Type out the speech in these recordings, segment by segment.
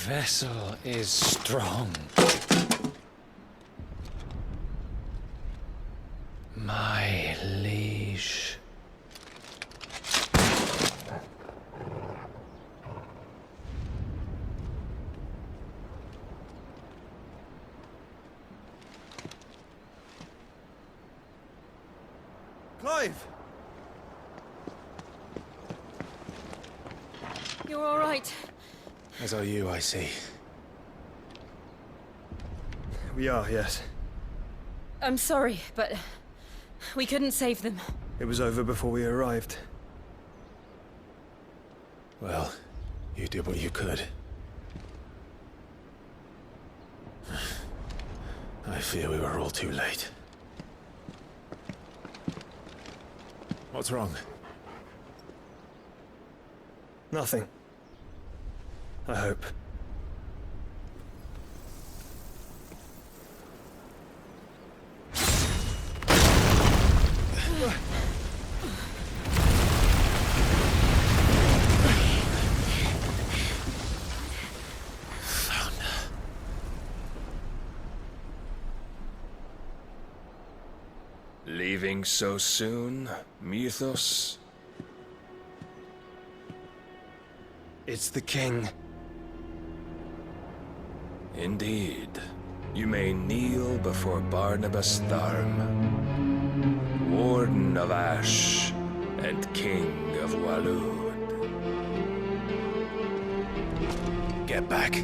vessel is strong. My liege. Clive! You're all right. As are you, I see. We are, yes. I'm sorry, but we couldn't save them. It was over before we arrived. Well, you did what you could. I fear we were all too late. What's wrong? Nothing. I hope. Leaving so soon, Mythos? It's the king. Indeed. You may kneel before Barnabas Tharmr, Warden of Ash and King of Waloed. Get back.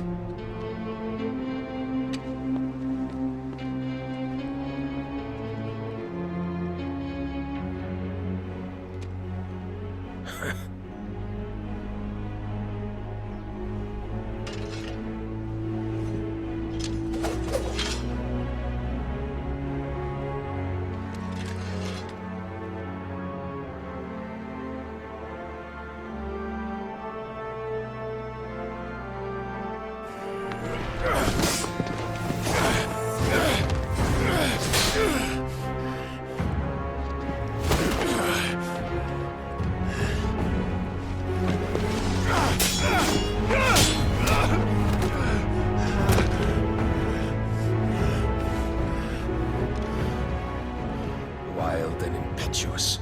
Wild and impetuous.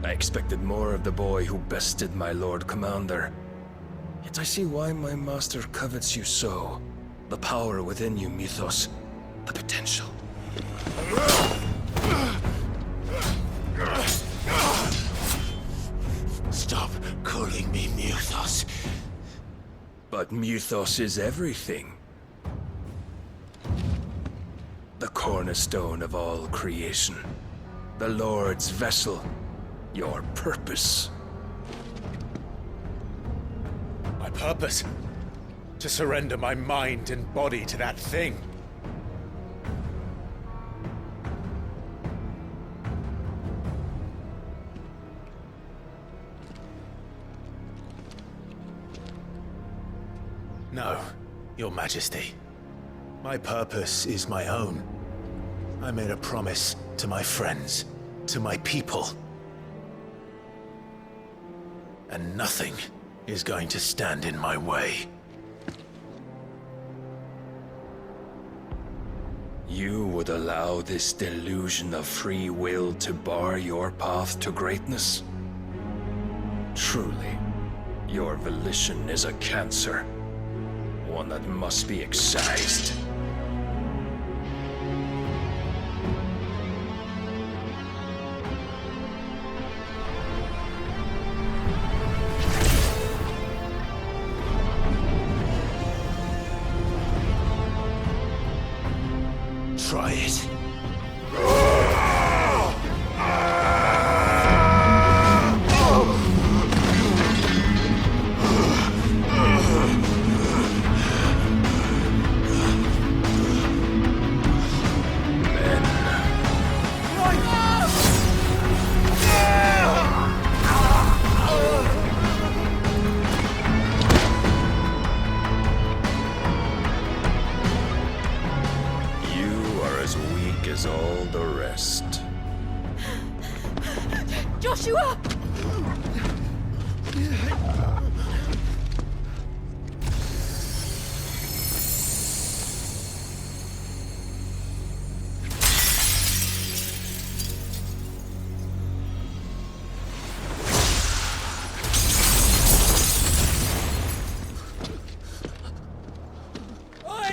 I expected more of the boy who bested my Lord Commander. Yet I see why my master covets you so. The power within you, Mythos. The potential. Stop calling me Mythos. But Mythos is everything. The cornerstone of all creation. The Lord's vessel. Your purpose. My purpose? To surrender my mind and body to that thing. No, Your Majesty. My purpose is my own. I made a promise to my friends, to my people. And nothing is going to stand in my way. You would allow this delusion of free will to bar your path to greatness? Truly, your volition is a cancer. One that must be excised. Try it. As all the rest. Joshua!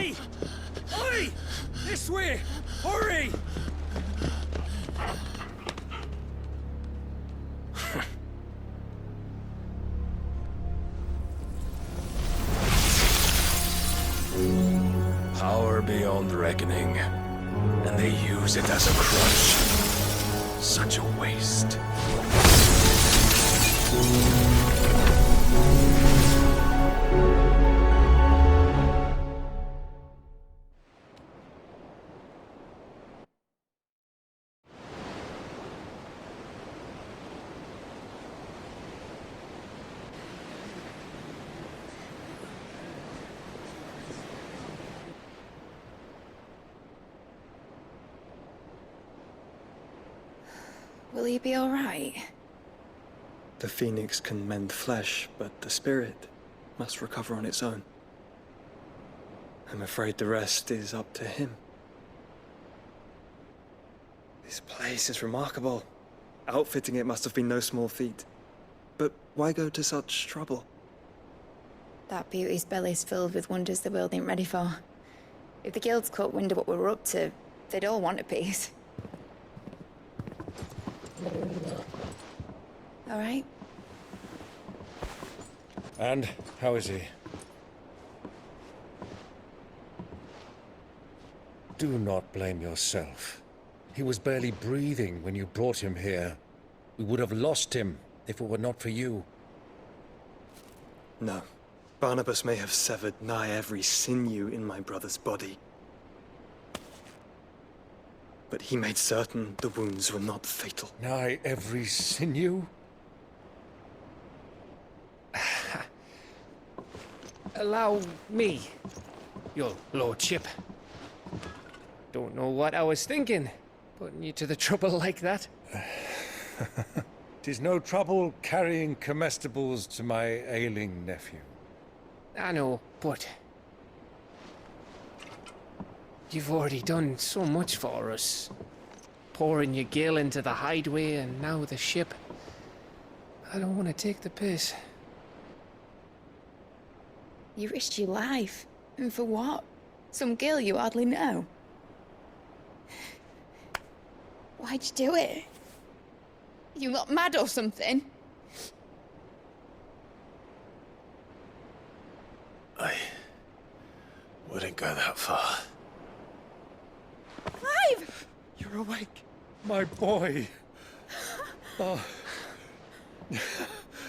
Hey! Oi! This way! Hurry! Power beyond reckoning, and they use it as a crutch. Such a waste. Will he be all right? The phoenix can mend flesh, but the spirit must recover on its own. I'm afraid the rest is up to him. This place is remarkable. Outfitting it must have been no small feat. But why go to such trouble? That beauty's belly's filled with wonders the world ain't ready for. If the guilds caught wind of what we were up to, they'd all want a piece. All right? And how is he? Do not blame yourself. He was barely breathing when you brought him here. We would have lost him if it were not for you. No. Barnabas may have severed nigh every sinew in my brother's body. But he made certain the wounds were not fatal. Nigh every sinew? Allow me, your lordship. Don't know what I was thinking, putting you to the trouble like that. 'Tis no trouble carrying comestibles to my ailing nephew. I know, but you've already done so much for us. Pouring your gale into the Hideaway and now the ship. I don't want to take the piss. You risked your life. And for what? Some girl you hardly know. Why'd you do it? You not mad or something? I wouldn't go that far. Clive! You're awake. My boy! Oh.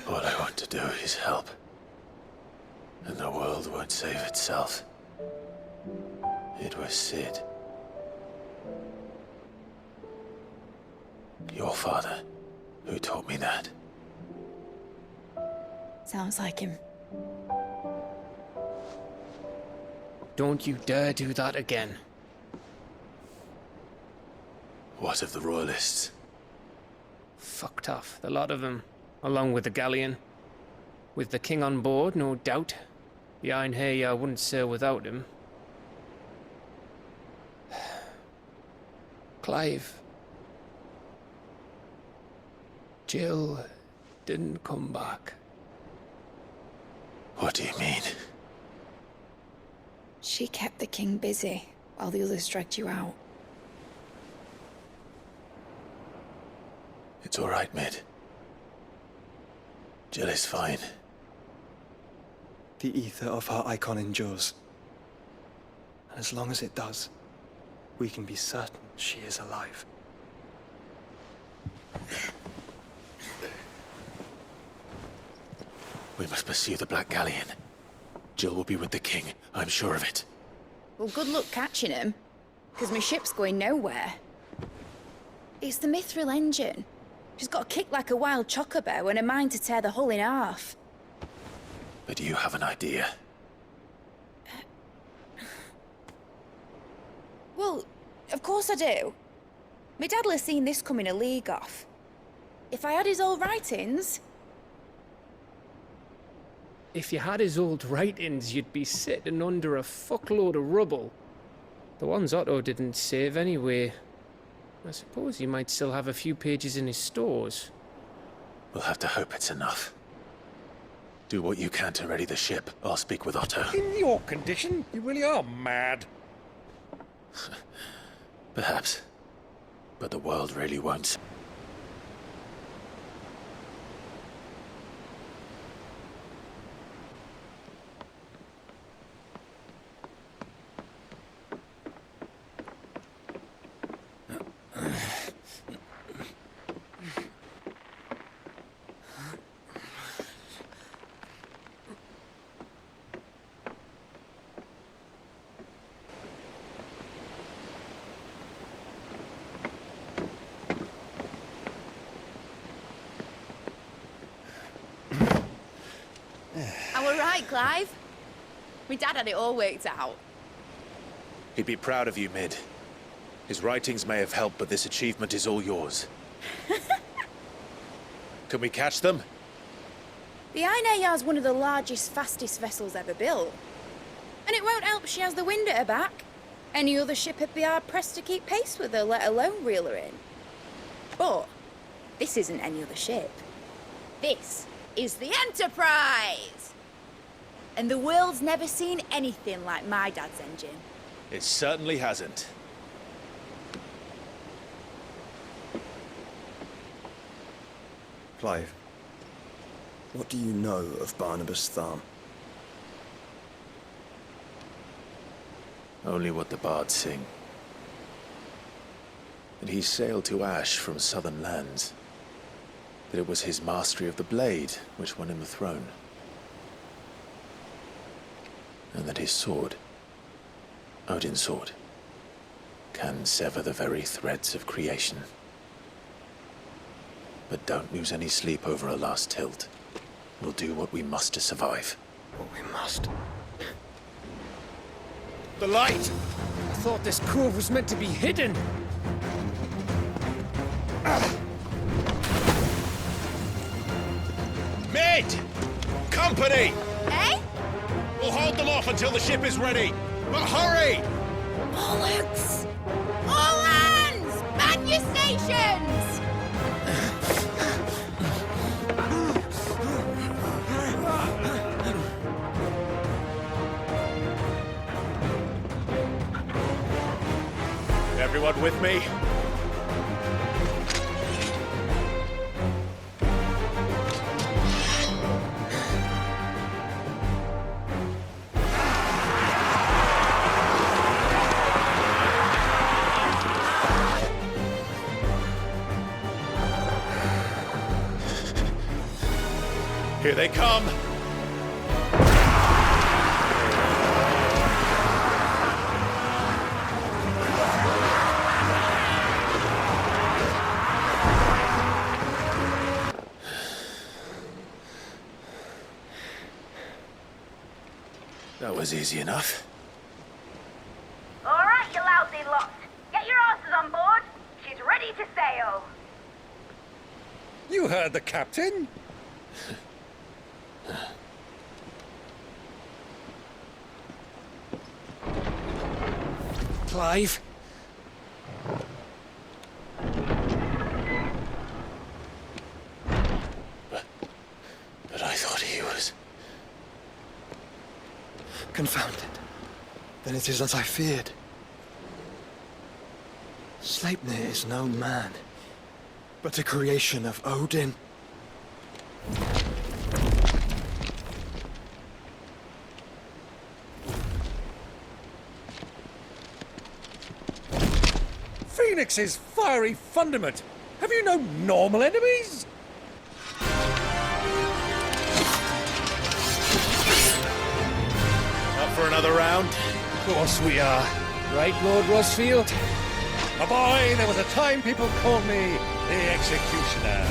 All I want to do is help. And the world won't save itself. It was Sid. Your father, who taught me that. Sounds like him. Don't you dare do that again. What of the Royalists? Fucked off, the lot of them, along with the galleon. With the king on board, no doubt. Behind here, I wouldn't sail without him. Clive. Jill didn't come back. What do you mean? She kept the king busy while the others dragged you out. It's all right, Mid. Jill is fine. The ether of her icon endures. And as long as it does, we can be certain she is alive. We must pursue the Black Galleon. Jill will be with the king, I'm sure of it. Well, good luck catching him, because my ship's going nowhere. It's the mythril engine. She's got a kick like a wild chocobo and a mind to tear the hull in half. But do you have an idea? Well, of course I do. My dad'll have seen this coming a league off. If I had his old writings... If you had his old writings, you'd be sitting under a fuckload of rubble. The ones Otto didn't save anyway. I suppose he might still have a few pages in his stores. We'll have to hope it's enough. Do what you can to ready the ship. I'll speak with Otto. In your condition, you really are mad. Perhaps. But the world really won't. Right, Clive? My dad had it all worked out. He'd be proud of you, Mid. His writings may have helped, but this achievement is all yours. Can we catch them? The Ainayar's one of the largest, fastest vessels ever built. And it won't help she has the wind at her back. Any other ship would be hard-pressed to keep pace with her, let alone reel her in. But this isn't any other ship. This is the Enterprise! And the world's never seen anything like my dad's engine. It certainly hasn't. Clive, what do you know of Barnabas Tharmr? Only what the bards sing. That he sailed to Ash from southern lands. That it was his mastery of the blade which won him the throne. And that his sword, Odin's sword, can sever the very threads of creation. But don't lose any sleep over a last tilt. We'll do what we must to survive. What we must. The light! I thought this cove was meant to be hidden. Mid! Company! Eh? We'll hold them off until the ship is ready. But hurry! Bollocks! All hands! Man your stations! Everyone with me? Here they come! That was easy enough. All right, you lousy lot. Get your asses on board. She's ready to sail. You heard the captain. Clive? But I thought he was... Confounded. Then it is as I feared. Sleipnir is no man, but a creation of Odin. Phoenix's fiery fundament. Have you no normal enemies? Up for another round? Of course we are. Right, Lord Rosfield? My boy, there was a time people called me the Executioner.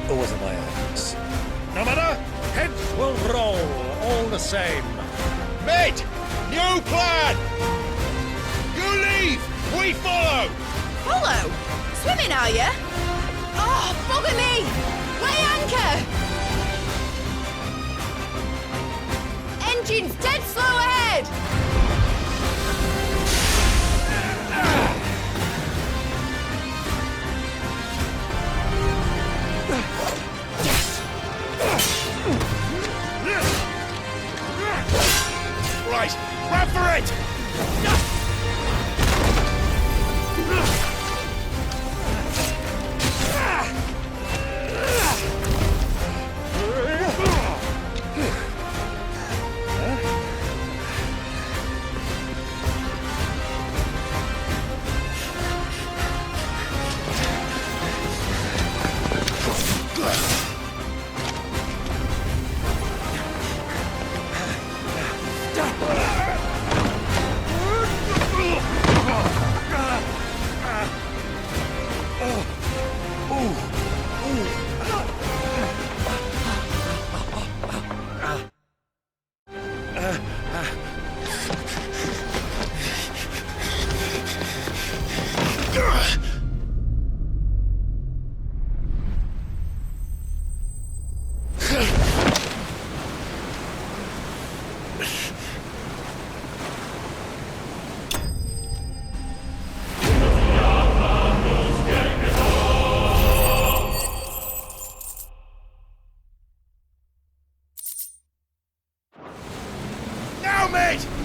Or was it my hands? No matter, heads will roll all the same. Mate! New plan! You leave! We follow! Follow? Swimming, are you? Oh, bugger me! Weigh anchor! Engine's dead slow ahead! it!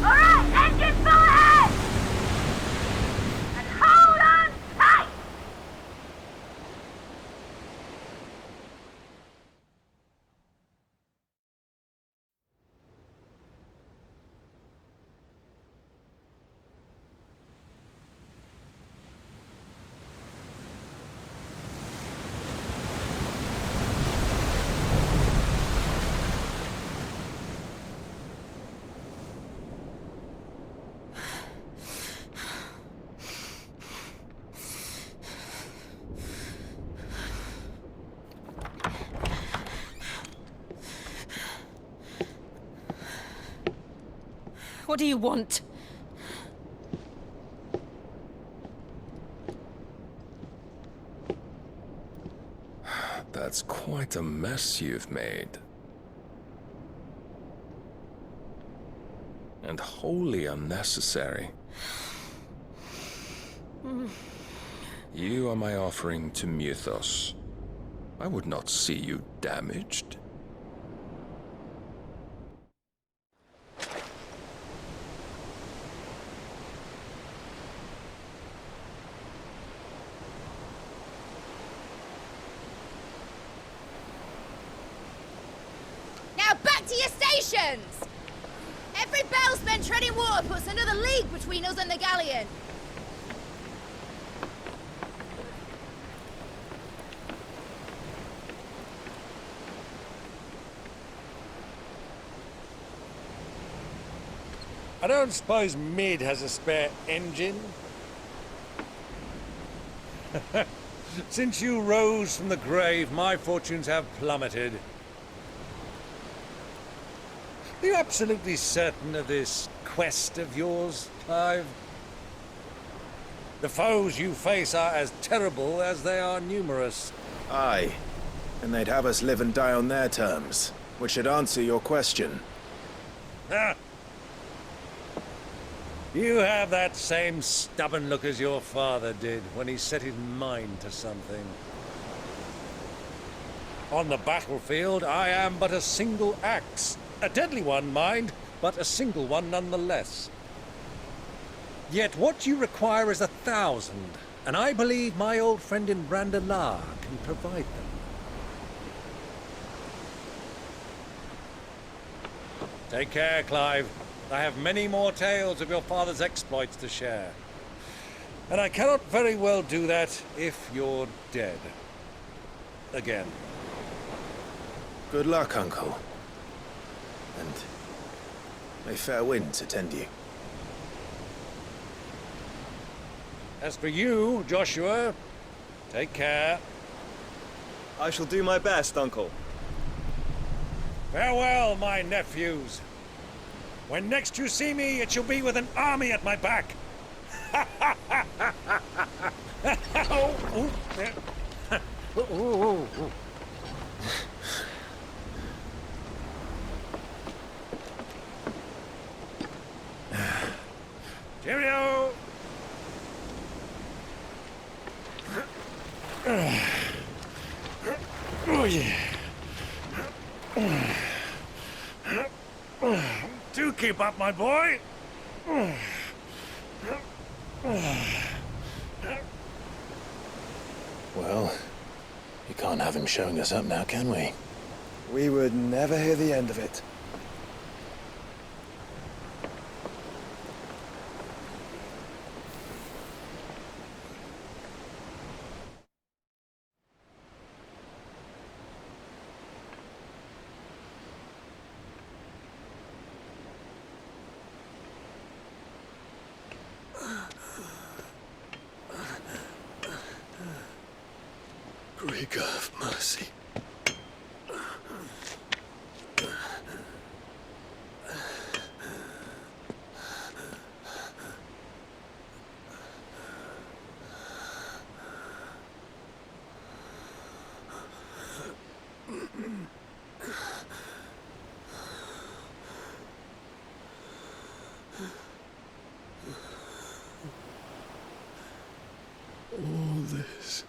Alright, engine full ahead! And hold on tight! What do you want? That's quite a mess you've made. And wholly unnecessary. You are my offering to Mythos. I would not see you damaged. Now back to your stations! Every bell spent treading water puts another league between us and the galleon. I don't suppose Mid has a spare engine? Since you rose from the grave, my fortunes have plummeted. Are you absolutely certain of this quest of yours, Clive? The foes you face are as terrible as they are numerous. Aye. And they'd have us live and die on their terms, which should answer your question. Ah! You have that same stubborn look as your father did when he set his mind to something. On the battlefield, I am but a single axe. A deadly one, mind, but a single one nonetheless. Yet what you require is 1,000, and I believe my old friend in Brandalar can provide them. Take care, Clive. I have many more tales of your father's exploits to share. And I cannot very well do that if you're dead. Again. Good luck, Uncle. And may fair winds attend you. As for you, Joshua, take care. I shall do my best, Uncle. Farewell, my nephews. When next you see me, it shall be with an army at my back. Cheerio! Oh, yeah. Do keep up, my boy. have him showing us up now, can we? We would never hear the end of it. Greek of mercy. All this.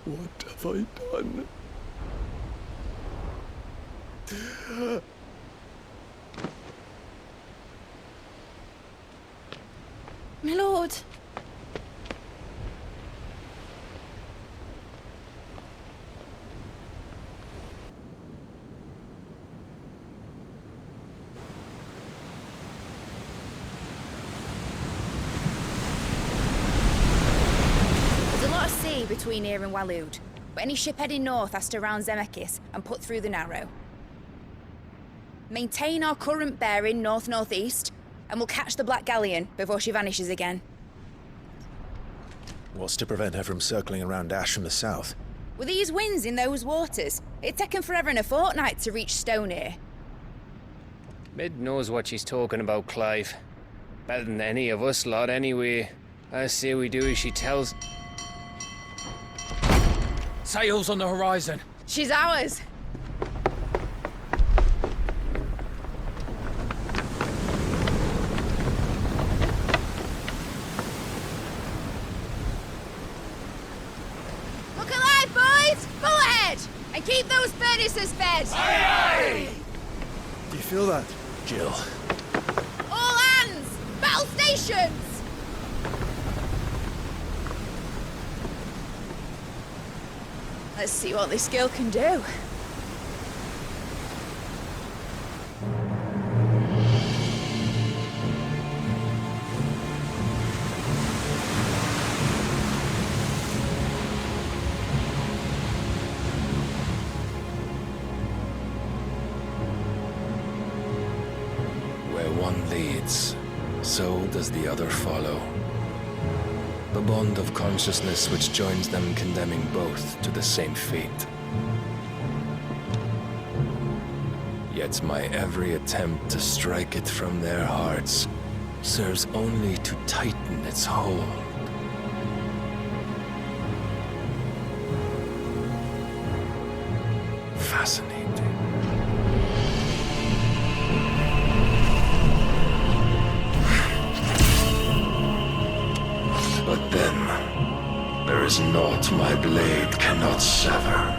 What have I done? My lord. There's a lot of sea between here and Waloed, but any ship heading north has to round Zemeckis and put through the Narrow. Maintain our current bearing north-northeast, and we'll catch the Black Galleon before she vanishes again. What's to prevent her from circling around Ash from the south? With these winds in those waters, it'd take 'em forever and a fortnight to reach Stonehenge. Mid knows what she's talking about, Clive. Better than any of us lot, anyway. I say we do as she tells. Sails on the horizon. She's ours. Look alive, boys! Pull ahead! And keep those furnaces fed! Aye, Do you feel that? Jill. All hands! Battle stations! Let's see what this girl can do. Where one leads, so does the other follow. The bond of consciousness which joins them condemning both to the same fate. Yet my every attempt to strike it from their hearts serves only to tighten its hold. Fascinating. But then, there is naught my blade cannot sever.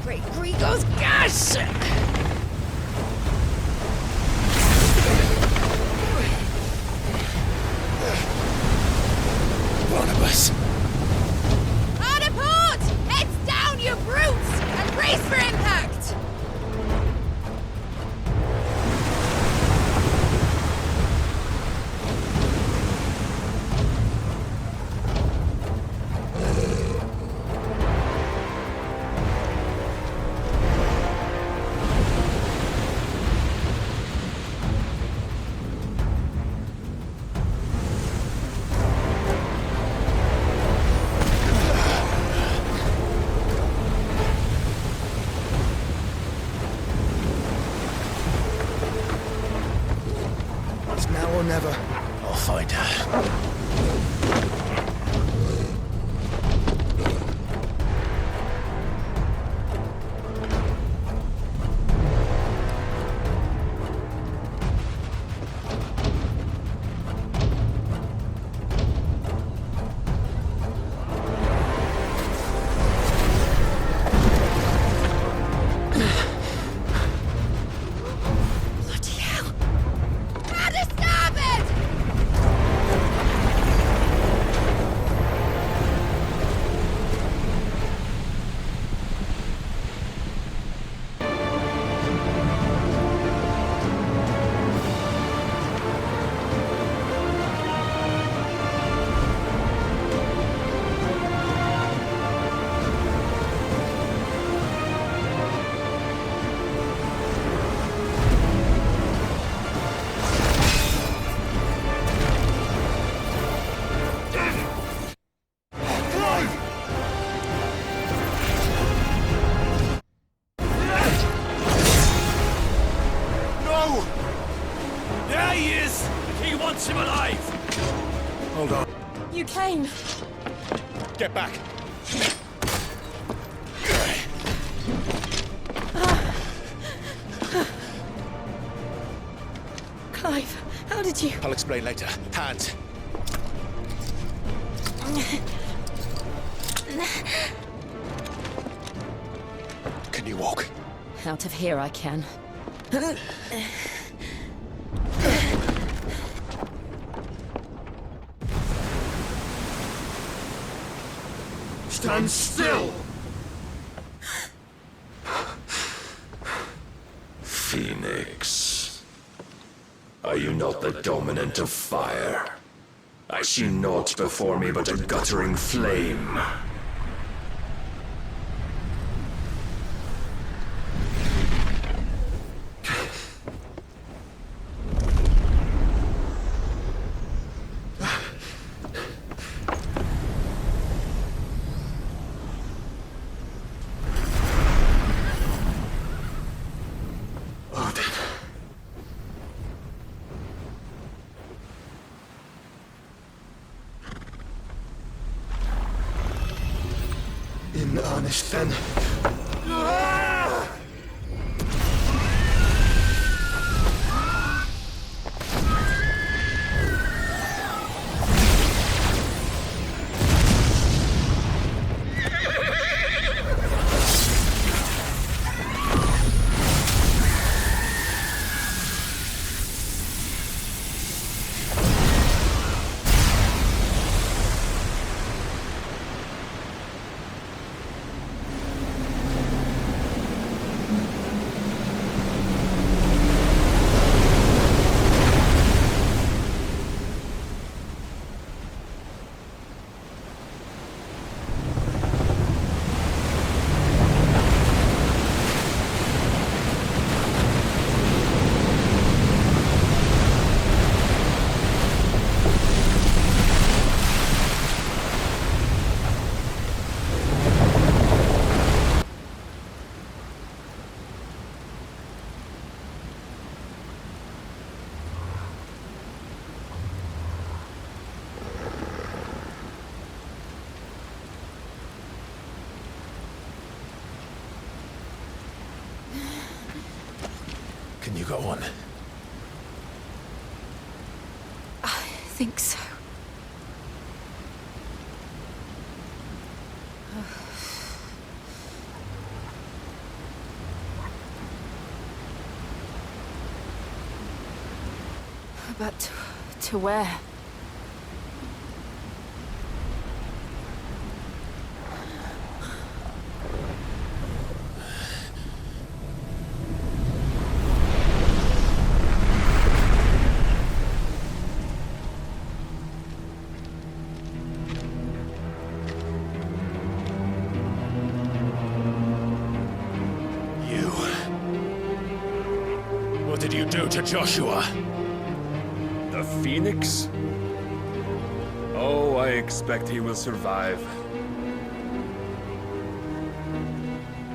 Great Grigos, gosh! Barnabas! Hard a port! Heads down, you brutes! And brace for impact! It's now or never. I'll find her. Hold on. You came. Get back. Clive, how did you... I'll explain later. Hands. Can you walk? Out of here I can. Stand still! Phoenix. Are you not the dominant of fire? I see naught before me but a guttering flame. In earnest, then. Can you go on? I think so. But to where? What did you do to Joshua? The Phoenix? Oh, I expect he will survive.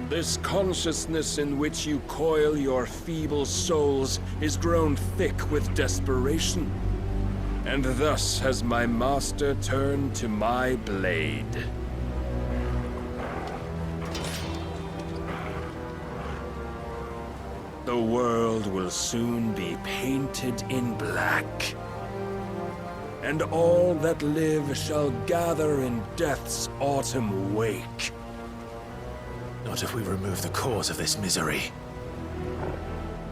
This consciousness in which you coil your feeble souls is grown thick with desperation. And thus has my master turned to my blade. The world will soon be painted in black. And all that live shall gather in death's autumn wake. Not if we remove the cause of this misery.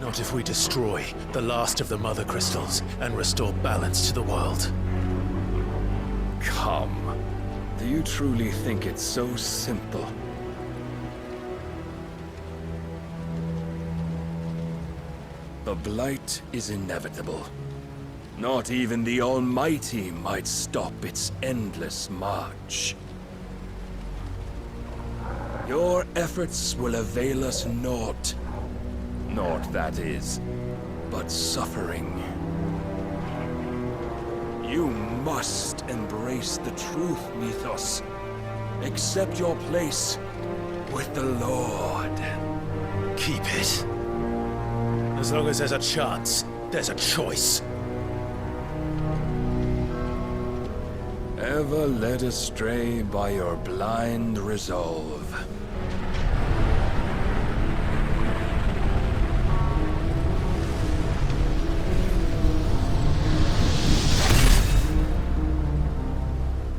Not if we destroy the last of the Mother Crystals and restore balance to the world. Come. Do you truly think it's so simple? The blight is inevitable. Not even the Almighty might stop its endless march. Your efforts will avail us naught. Naught, that is, but suffering. You must embrace the truth, Mythos. Accept your place with the Lord. Keep it. As long as there's a chance, there's a choice. Ever led astray by your blind resolve.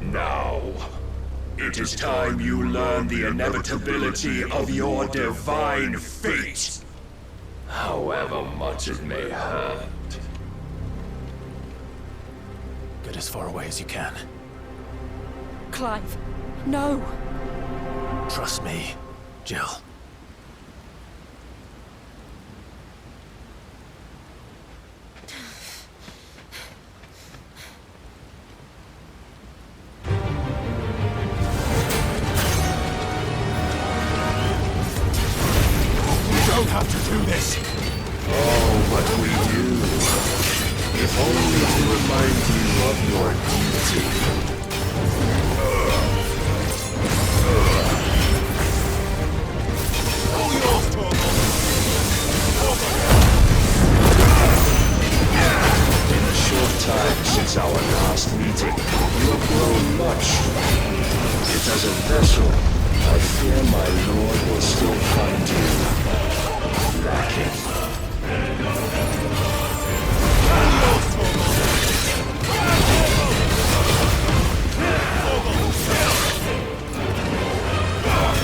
Now, it is time you learn the inevitability of your divine fate, however much it may hurt. Get as far away as you can. Clive, no! Trust me, Jill. Don't have to do this! Oh, but we do. If only to remind you of your duty. All yours, Torgal! In the short time since our last meeting, you have grown much. Yet as a vessel, I fear my lord will still find you lacking.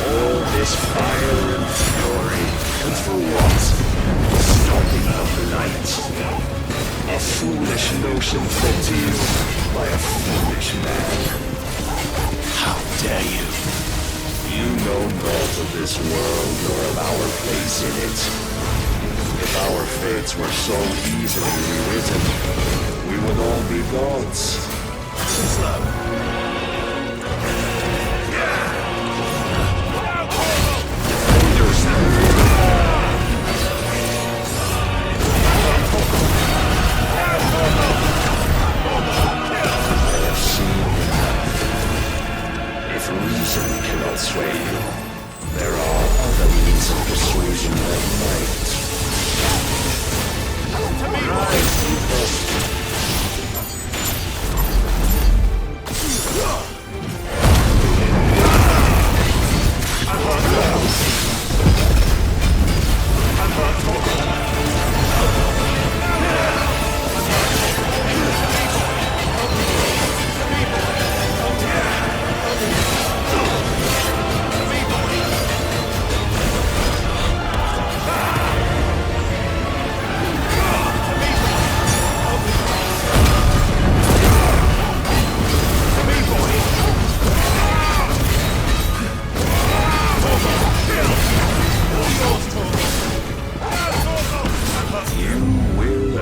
All this fire and fury, and for what? Stopping of light. A foolish notion fed to you by a foolish man. How dare you? You know naught of this world nor of our place in it. If our fates were so easily rewritten, we would all be gods. Slow. If reason cannot sway you, there are other means of persuasion that might. Rise, Mythos.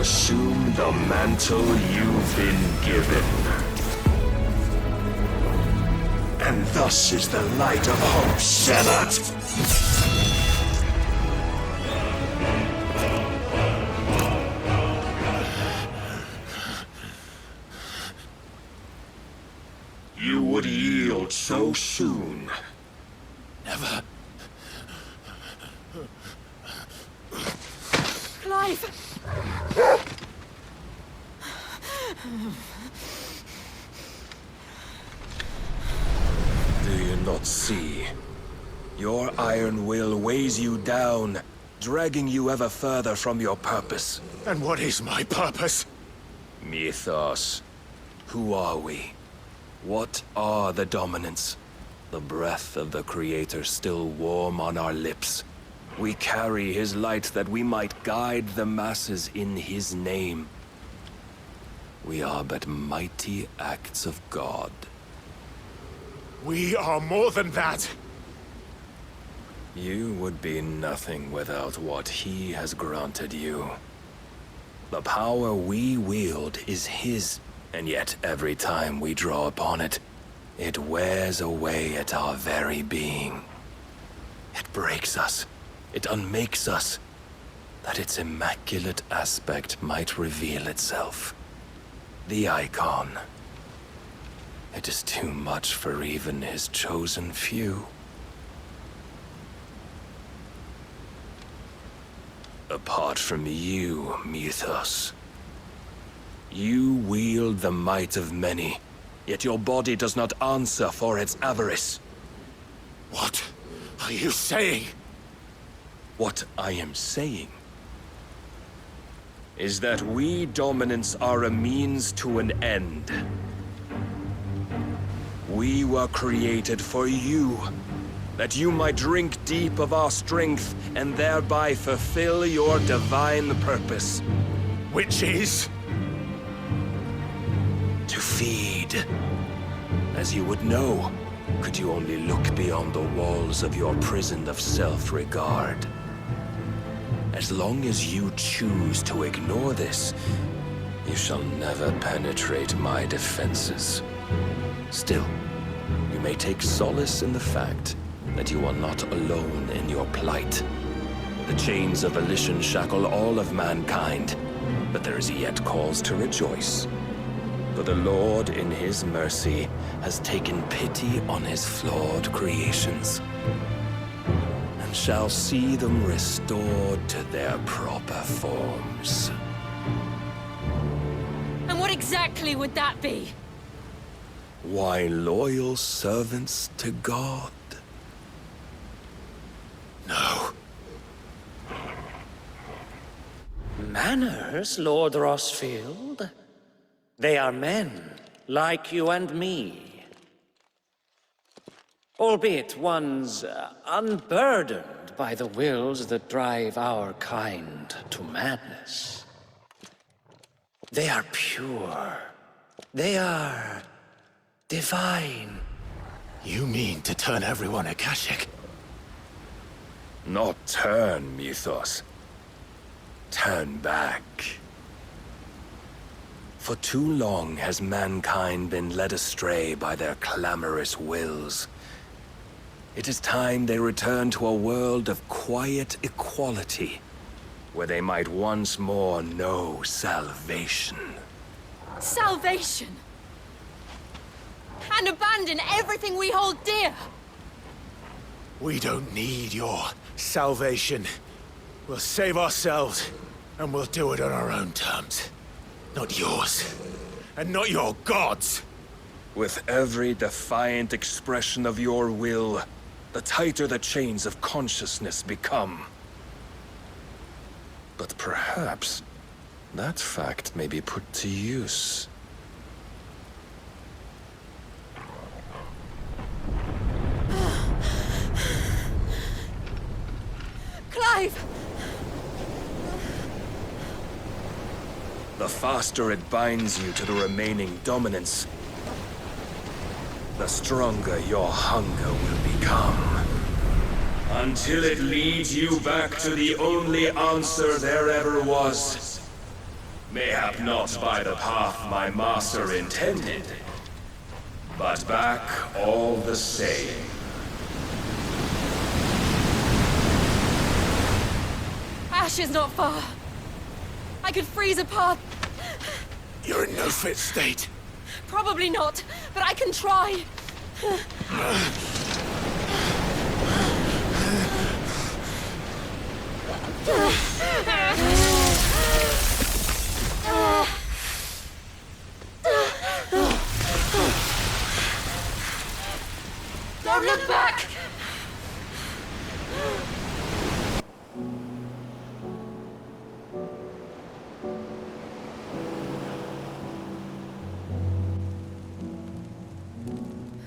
Assume the mantle you've been given. And thus is the light of hope severed. You would yield so soon. Never. Clive! Do you not see? Your iron will weighs you down, dragging you ever further from your purpose. And what is my purpose? Mythos. Who are we? What are the dominants? The breath of the Creator still warm on our lips. We carry his light that we might guide the masses in his name. We are but mighty acts of God. We are more than that. You would be nothing without what he has granted you. The power we wield is his, and yet every time we draw upon it, it wears away at our very being. It breaks us. It unmakes us, that its immaculate aspect might reveal itself. The icon. It is too much for even his chosen few. Apart from you, Mythos, you wield the might of many, Yet your body does not answer for its avarice. What are you saying? What I am saying is that we dominants are a means to an end. We were created for you, that you might drink deep of our strength and thereby fulfill your divine purpose. Which is? To feed. As you would know, could you only look beyond the walls of your prison of self-regard. As long as you choose to ignore this, you shall never penetrate my defenses. Still, you may take solace in the fact that you are not alone in your plight. The chains of volition shackle all of mankind, but there is yet cause to rejoice. For the Lord, in his mercy, has taken pity on his flawed creations, and shall see them restored to their proper forms. And what exactly would that be? Why, loyal servants to God. No. Manners, Lord Rosfield? They are men, like you and me. Albeit ones unburdened by the wills that drive our kind to madness. They are pure. They are divine. You mean to turn everyone Akashic? Not turn, Mythos. Turn back. For too long has mankind been led astray by their clamorous wills. It is time they return to a world of quiet equality, where they might once more know salvation. Salvation! And abandon everything we hold dear! We don't need your salvation. We'll save ourselves, and we'll do it on our own terms. Not yours. And not your gods! With every defiant expression of your will, the tighter the chains of consciousness become. But perhaps that fact may be put to use. Clive! The faster it binds you to the remaining dominance, the stronger your hunger will become. Until it leads you back to the only answer there ever was. Mayhap not by the path my master intended, but back all the same. Ash is not far. I could freeze a path. You're in no fit state. Probably not, but I can try. Don't look back!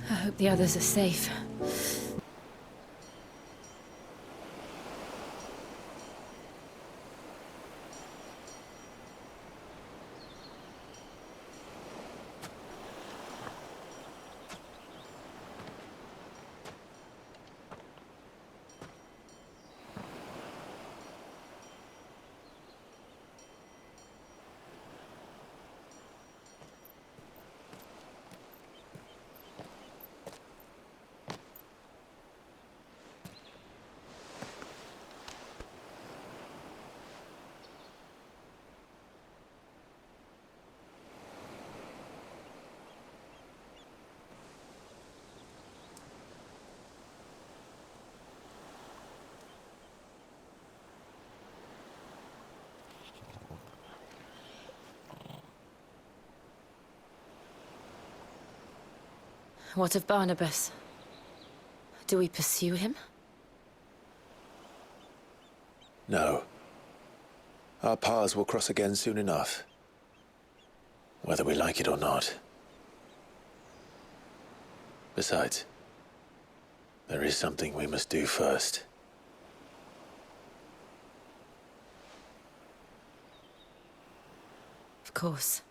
I hope the others are safe. What of Barnabas? Do we pursue him? No. Our paths will cross again soon enough. Whether we like it or not. Besides, there is something we must do first. Of course.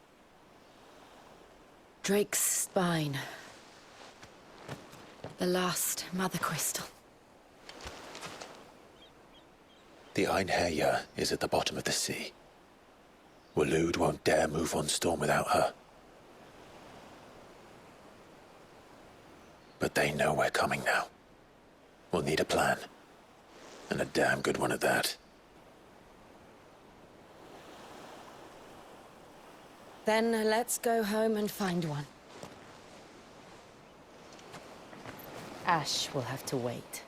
Drake's spine. The last mother crystal. The Einherja is at the bottom of the sea. Waloed won't dare move on storm without her. But they know we're coming now. We'll need a plan. And a damn good one at that. Then let's go home and find one. Ash will have to wait.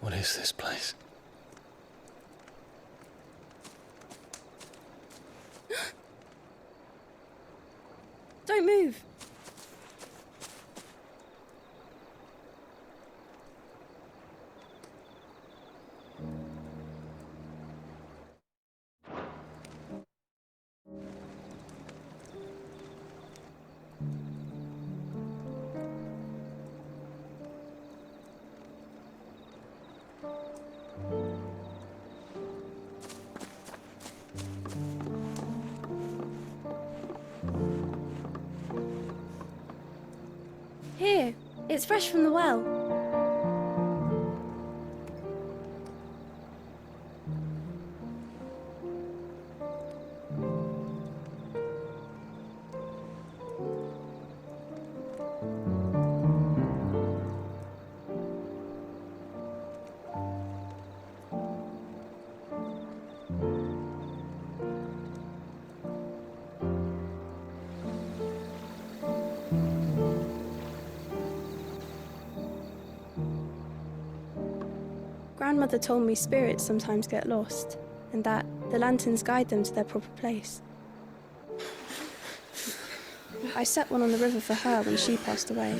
What is this place? Don't move. Here, it's fresh from the well. Grandmother told me spirits sometimes get lost, and that the lanterns guide them to their proper place. I set one on the river for her when she passed away.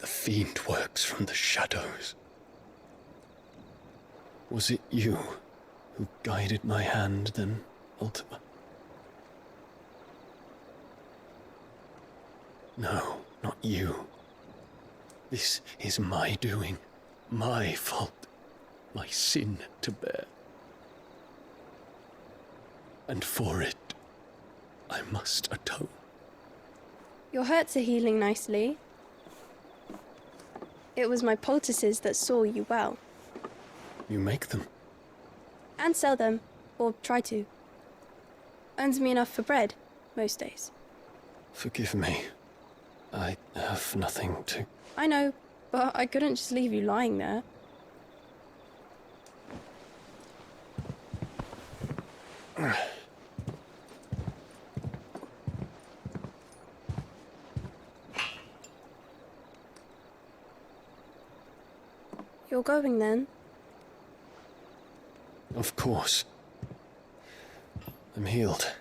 The fiend works from the shadows. Was it you who guided my hand then, Ultima? No, not you. This is my doing, my fault, my sin to bear. And for it, I must atone. Your hurts are healing nicely. It was my poultices that saw you well. You make them? And sell them, or try to. Earns me enough for bread, most days. Forgive me. I have nothing to... I know, but I couldn't just leave you lying there. You're going then? Of course. I'm healed.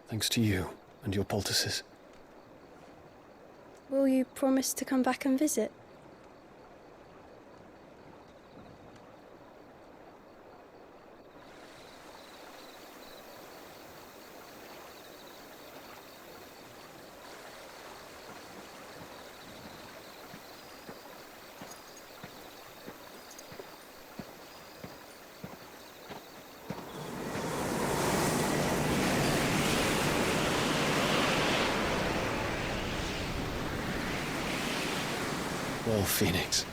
Thanks to you and your poultices. Will you promise to come back and visit? Well, Phoenix,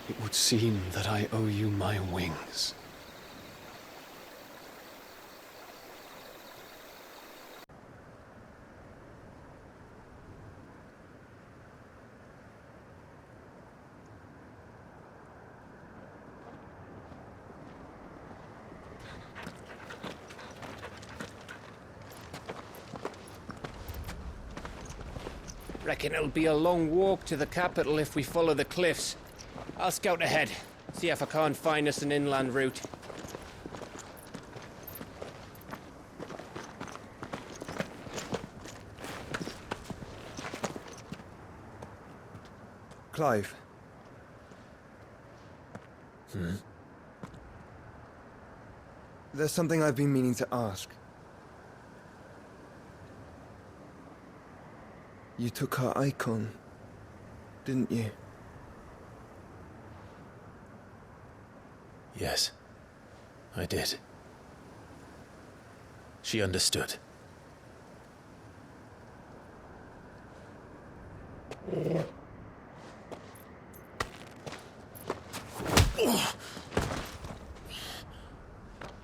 it would seem that I owe you my wings. Reckon it'll be a long walk to the capital if we follow the cliffs. I'll scout ahead, see if I can't find us an inland route. Clive. There's something I've been meaning to ask. You took her icon, didn't you? Yes, I did. She understood.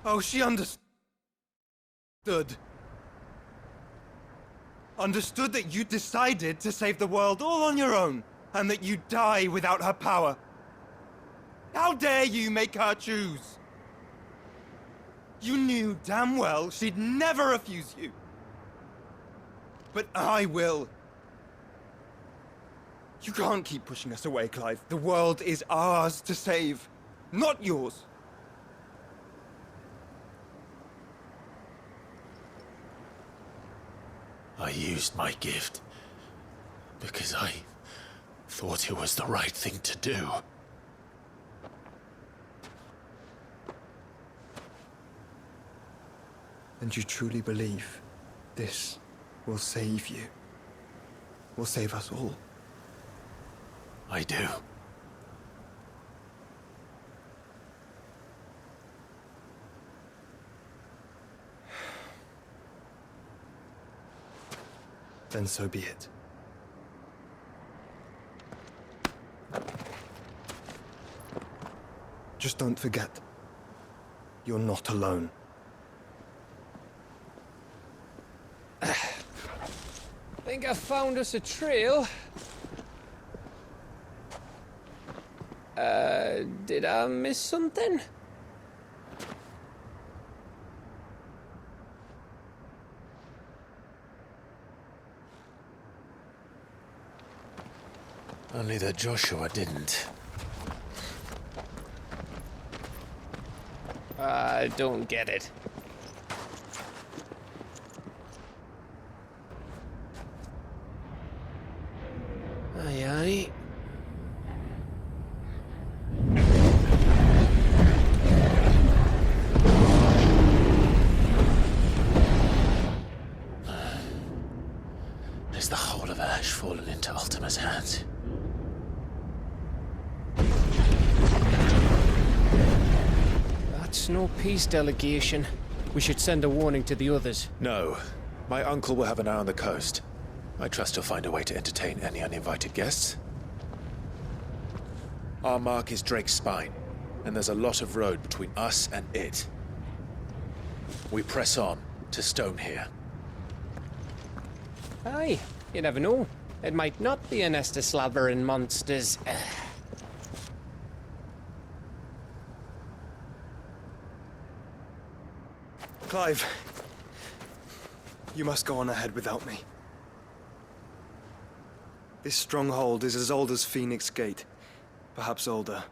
Oh, she understood. Understood that you decided to save the world all on your own, and that you'd die without her power. How dare you make her choose? You knew damn well she'd never refuse you. But I will. You can't keep pushing us away, Clive. The world is ours to save, not yours. I used my gift because I thought it was the right thing to do. And you truly believe this will save you? Will save us all? I do. Then so be it. Just don't forget, you're not alone. Think I found us a trail. Did I miss something? Only that Joshua didn't. I don't get it. Aye, aye. Is the whole of Ash fallen into Ultima's hands? That's no peace delegation. We should send a warning to the others. No. My uncle will have an eye on the coast. I trust he'll find a way to entertain any uninvited guests. Our mark is Drake's Spine, and there's a lot of road between us and it. We press on to Stone here. Aye, you never know. It might not be a nest of slavering monsters. Clive, you must go on ahead without me. This stronghold is as old as Phoenix Gate, perhaps older.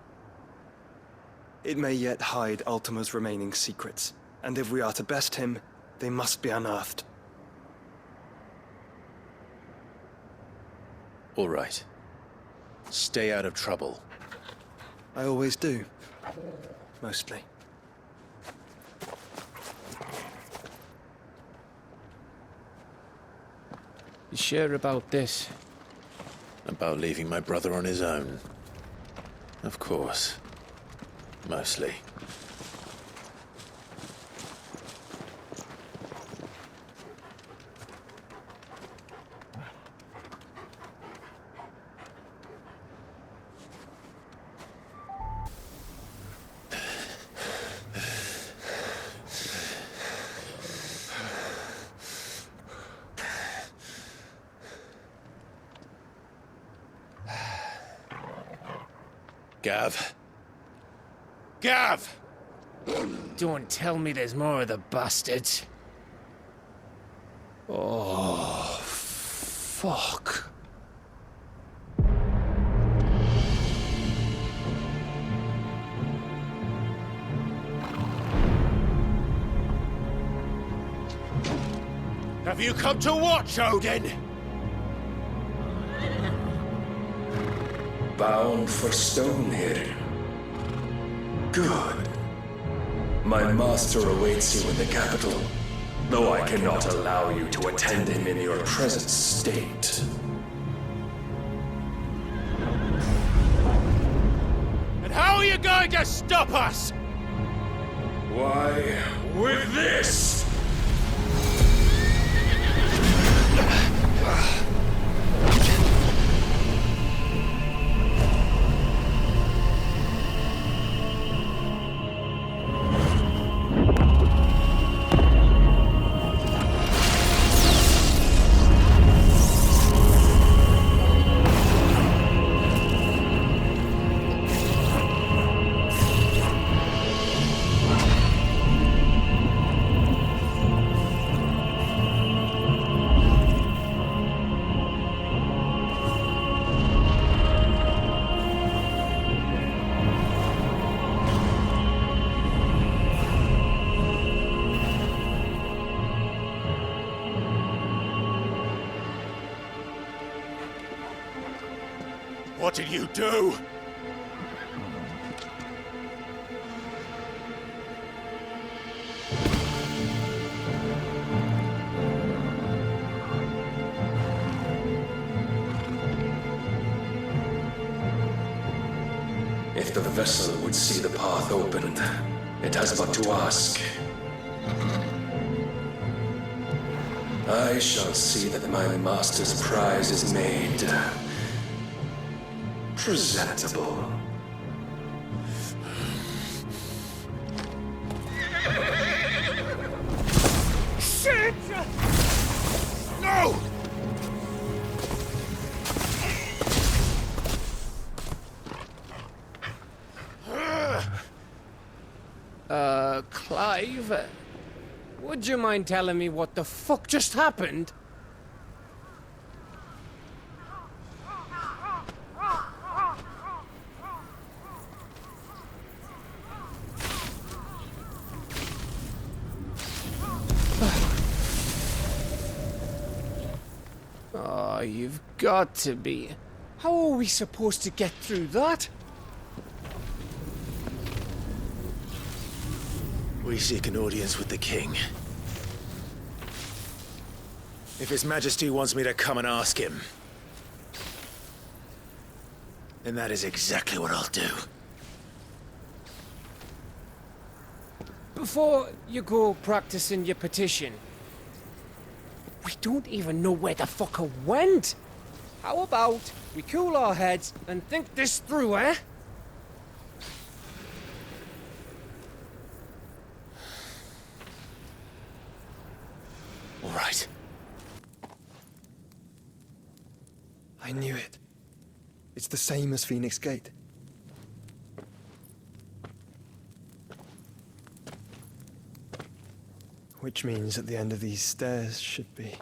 It may yet hide Ultima's remaining secrets, and if we are to best him, they must be unearthed. All right. Stay out of trouble. I always do. Mostly. You sure about this? About leaving my brother on his own? Of course. Mostly. Gav? Gav! Don't tell me there's more of the bastards. Oh, fuck. Have you come to watch, Odin? Bound for stone here. Good. My master awaits you in the capital, though I cannot allow you to attend him in your present state. And how are you going to stop us? Why, with this! What did you do? If the vessel would see the path opened, it has but to ask. I shall see that my master's prize is made presentable. Shit! No! Clive? Would you mind telling me what the fuck just happened? Oh, you've got to be. How are we supposed to get through that? We seek an audience with the king. If His Majesty wants me to come and ask him, then that is exactly what I'll do. Before you go practicing your petition, we don't even know where the fucker went. How about we cool our heads and think this through, eh? All right. I knew it. It's the same as Phoenix Gate. Which means at the end of these stairs should be...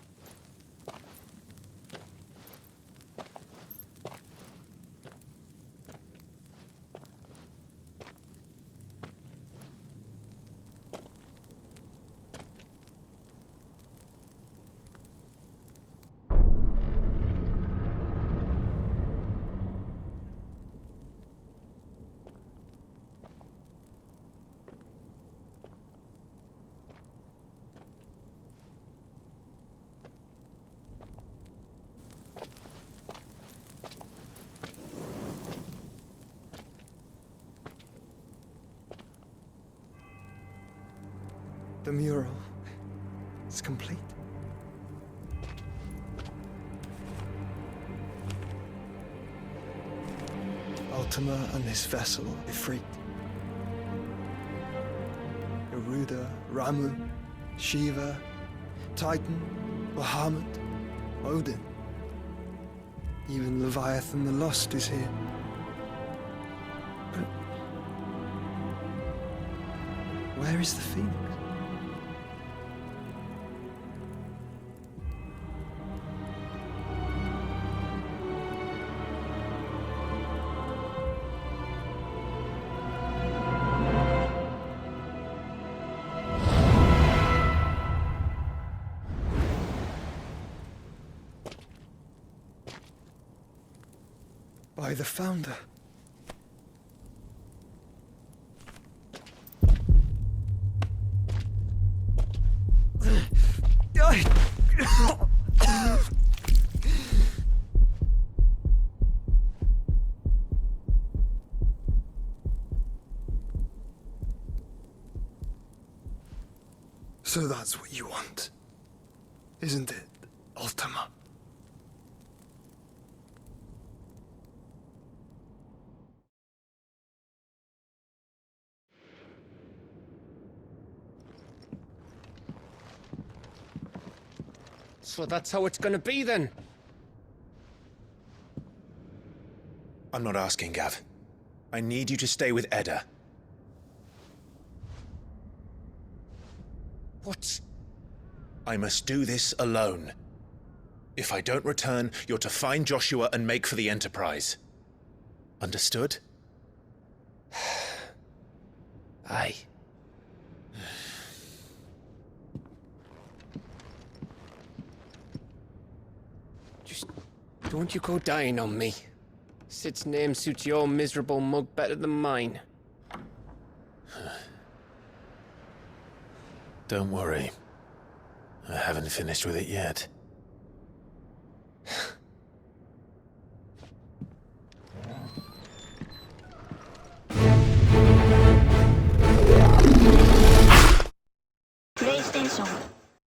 The mural is complete. Ultima and his vessel, Ifrit. Garuda, Ramu, Shiva, Titan, Bahamut, Odin. Even Leviathan the Lost is here. But where is the Phoenix? By the Founder. So that's what you want, isn't it, Ultima? So that's how it's gonna be then? I'm not asking, Gav. I need you to stay with Edda. What? I must do this alone. If I don't return, you're to find Joshua and make for the Enterprise. Understood? Aye. Just don't you go dying on me. Sid's name suits your miserable mug better than mine. Don't worry. I haven't finished with it yet.